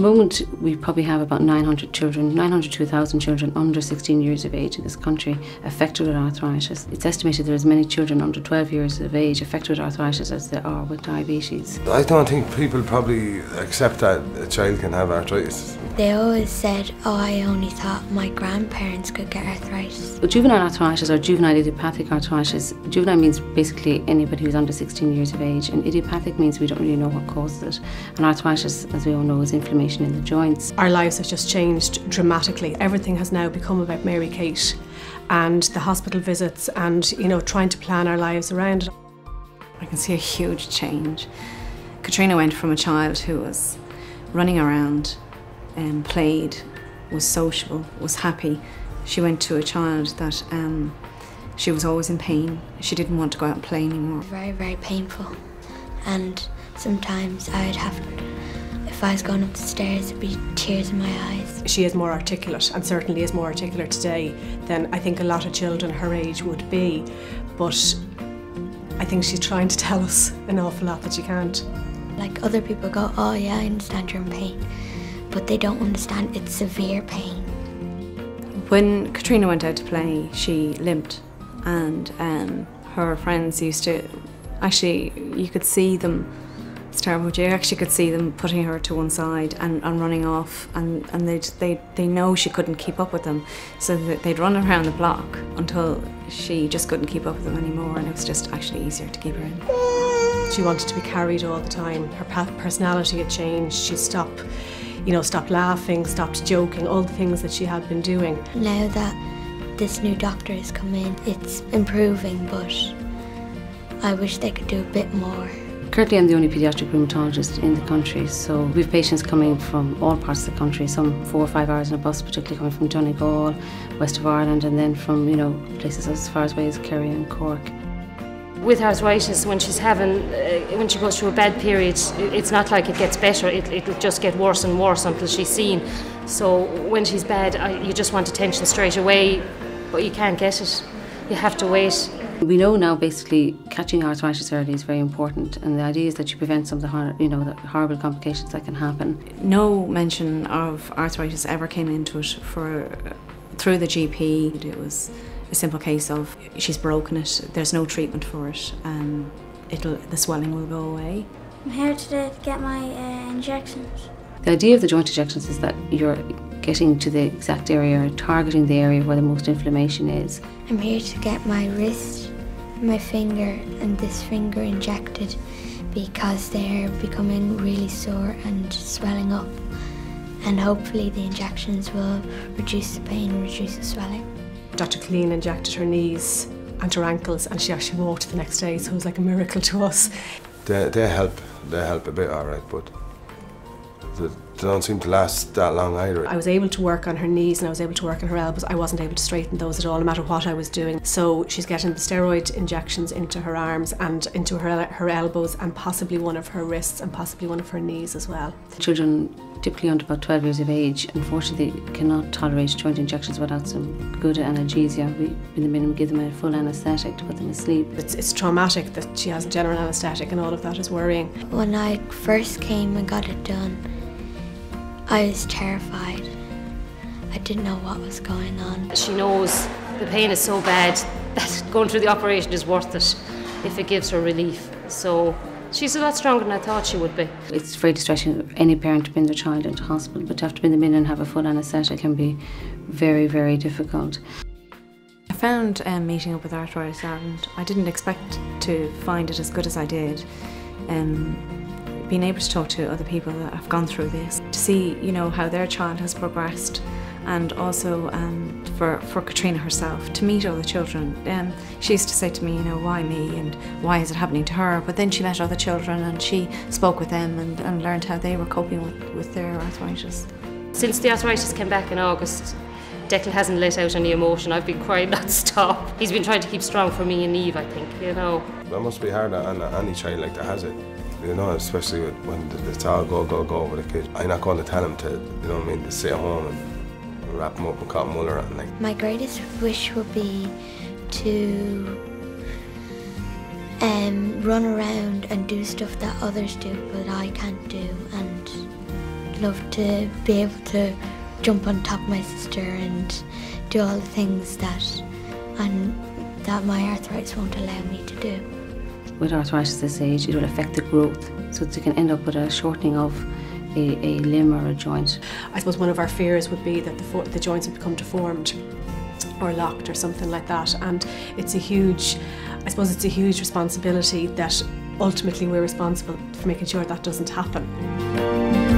the moment we probably have about 900 children, 900 to 1,000 children under 16 years of age in this country affected with arthritis. It's estimated there are as many children under 12 years of age affected with arthritis as there are with diabetes. I don't think people probably accept that a child can have arthritis. They always said, oh, I only thought my grandparents could get arthritis. But juvenile arthritis or juvenile idiopathic arthritis, juvenile means basically anybody who's under 16 years of age, and idiopathic means we don't really know what causes it. And arthritis, as we all know, is inflammation in the joints. Our lives have just changed dramatically. Everything has now become about Mary Kate and the hospital visits and, you know, trying to plan our lives around it. I can see a huge change. Katrina went from a child who was running around and played, was sociable, was happy. She went to a child that she was always in pain. She didn't want to go out and play anymore. Very, very painful. And sometimes I'd have, if I was going up the stairs, there'd be tears in my eyes. She is more articulate, and certainly is more articulate today than I think a lot of children her age would be. But I think she's trying to tell us an awful lot that she can't. Like other people go, oh yeah, I understand you're in pain. But they don't understand it's severe pain. When Katrina went out to play, she limped, and her friends used to, actually, you could see them, it's terrible, but you actually could see them putting her to one side and running off, and they know she couldn't keep up with them, so that they'd run around the block until she just couldn't keep up with them anymore, and it was just actually easier to keep her in. She wanted to be carried all the time. Her personality had changed. She stopped laughing, stopped joking, all the things that she had been doing. Now that this new doctor has come in, it's improving, but I wish they could do a bit more. Currently I'm the only paediatric rheumatologist in the country, so we have patients coming from all parts of the country, some 4 or 5 hours in a bus, particularly coming from Donegal, west of Ireland, and then from, you know, places as far away as Kerry and Cork. With arthritis, when she goes through a bad period, it's not like it gets better, it'll just get worse and worse until she's seen. So when she's bad, you just want attention straight away, but you can't get it. You have to wait. We know now basically catching arthritis early is very important, and the idea is that you prevent some of the horrible complications that can happen. No mention of arthritis ever came into it through the GP. It was a simple case of she's broken it, there's no treatment for it, the swelling will go away. I'm here today to get my injections. The idea of the joint injections is that you're getting to the exact area, targeting the area where the most inflammation is. I'm here to get my wrist, my finger and this finger injected because they're becoming really sore and swelling up, and hopefully the injections will reduce the pain and reduce the swelling. Dr. Colleen injected her knees and her ankles, and she actually walked the next day, so it was like a miracle to us. They help a bit, alright, but they don't seem to last that long either. I was able to work on her knees and I was able to work on her elbows. I wasn't able to straighten those at all, no matter what I was doing. So she's getting the steroid injections into her arms and into her elbows, and possibly one of her wrists and possibly one of her knees as well. Children typically under about 12 years of age, unfortunately, cannot tolerate joint injections without some good analgesia. We, in the minimum, give them a full anaesthetic to put them to sleep. It's traumatic that she has a general anaesthetic, and all of that is worrying. When I first came and got it done, I was terrified. I didn't know what was going on. She knows the pain is so bad that going through the operation is worth it if it gives her relief. So she's a lot stronger than I thought she would be. It's very distressing for any parent to bring their child into hospital, but to have to bring them in and have a full anaesthetic can be very, very difficult. I found meeting up with Arthritis Ireland, I didn't expect to find it as good as I did. Being able to talk to other people that have gone through this, to see, you know, how their child has progressed, and also for Katrina herself to meet other children. She used to say to me, you know, why me and why is it happening to her? But then she met other children and she spoke with them and learned how they were coping with their arthritis. Since the arthritis came back in August, Declan hasn't let out any emotion. I've been crying non-stop. He's been trying to keep strong for me and Eve, I think, you know. That must be hard on any child like that has it. You know, especially when it's all go with a kid. I'm not going to tell him to, you know what I mean, to sit at home and wrap him up and cotton wool or anything like. My greatest wish would be to run around and do stuff that others do but I can't do, and love to be able to jump on top of my sister and do all the things that my arthritis won't allow me to do. With arthritis at this age, it will affect the growth, so that you can end up with a shortening of a limb or a joint. I suppose one of our fears would be that the joints would become deformed or locked or something like that, and it's a huge responsibility that ultimately we're responsible for making sure that doesn't happen.